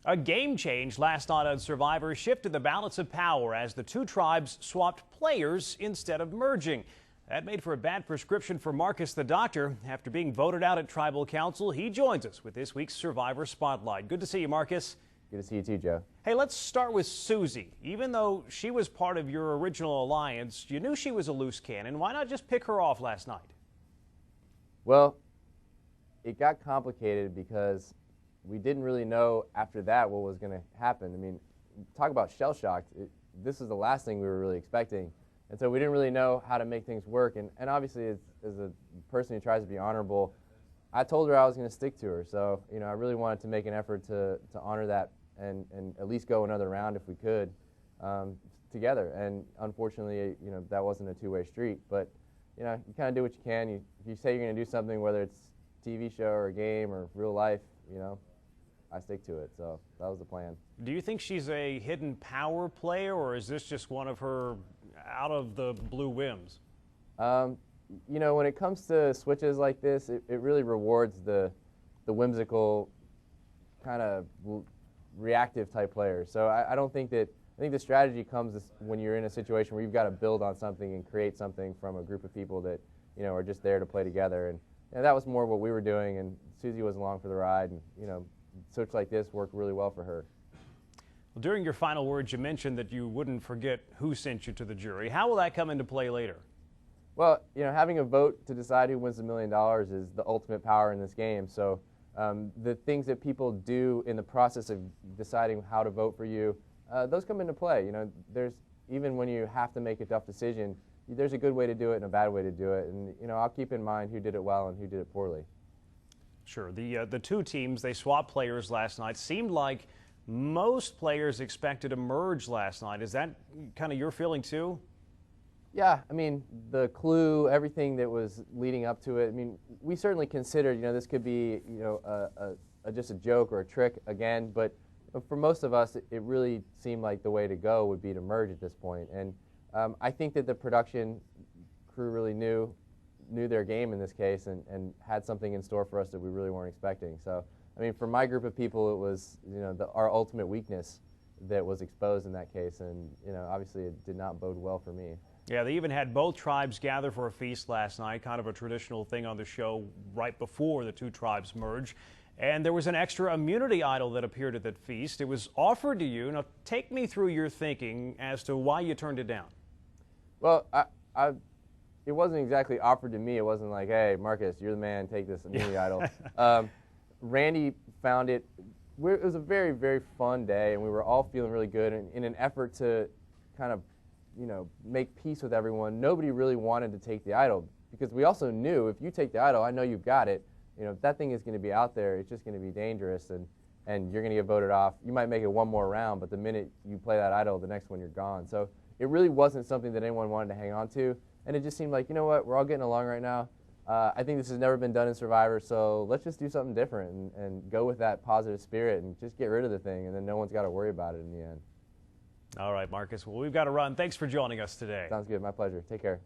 A game change last night on Survivor shifted the balance of power as the two tribes swapped players instead of merging. That made for a bad prescription for Marcus the Doctor. After being voted out at Tribal Council, he joins us with this week's Survivor Spotlight. Good to see you, Marcus. Good to see you too, Joe. Hey, let's start with Susie. Even though she was part of your original alliance, you knew she was a loose cannon. Why not just pick her off last night? Well, it got complicated because we didn't really know after that what was going to happen. I mean, talk about shell-shocked. This is the last thing we were really expecting. And so we didn't really know how to make things work. And obviously, as a person who tries to be honorable, I told her I was going to stick to her. So, I really wanted to make an effort to honor that and at least go another round if we could together. And unfortunately, that wasn't a two-way street. But, you kind of do what you can. If you say you're going to do something, whether it's a TV show or a game or real life, I stick to it. So that was the plan. Do you think she's a hidden power player, or is this just one of her out-of-the-blue whims? When it comes to switches like this, it really rewards the whimsical, kind of reactive type players. So I don't think that, I think the strategy comes when you're in a situation where you've got to build on something and create something from a group of people that, are just there to play together. And that was more what we were doing, and Susie was along for the ride, and, switch like this worked really well for her. Well, during your final words, you mentioned that you wouldn't forget who sent you to the jury. How will that come into play later? Well, having a vote to decide who wins $1 million is the ultimate power in this game. So the things that people do in the process of deciding how to vote for you, those come into play. Even when you have to make a tough decision, there's a good way to do it and a bad way to do it. And, I'll keep in mind who did it well and who did it poorly. Sure. The two teams, they swapped players last night. Seemed like most players expected to merge last night. Is that kind of your feeling too? Yeah, I mean, the clue, everything that was leading up to it, I mean, we certainly considered, this could be, just a joke or a trick again, but for most of us, it really seemed like the way to go would be to merge at this point. And I think that the production crew really knew their game in this case and had something in store for us that we really weren't expecting. So, I mean, for my group of people, it was, our ultimate weakness that was exposed in that case, and, obviously it did not bode well for me. Yeah, they even had both tribes gather for a feast last night, kind of a traditional thing on the show right before the two tribes merge. And there was an extra immunity idol that appeared at that feast. It was offered to you. Now, take me through your thinking as to why you turned it down. Well, it wasn't exactly offered to me. It wasn't like, hey, Marcus, you're the man, take this immunity idol. Randy found it. It was a very, very fun day, and we were all feeling really good. And in an effort to kind of, make peace with everyone, nobody really wanted to take the idol, because we also knew if you take the idol, I know you've got it. If that thing is going to be out there, it's just going to be dangerous, and you're going to get voted off. You might make it one more round, but the minute you play that idol, the next one you're gone. So it really wasn't something that anyone wanted to hang on to, and it just seemed like, what, we're all getting along right now. I think this has never been done in Survivor, so let's just do something different and go with that positive spirit and just get rid of the thing, and then no one's got to worry about it in the end. All right, Marcus. Well, we've got to run. Thanks for joining us today. Sounds good. My pleasure. Take care.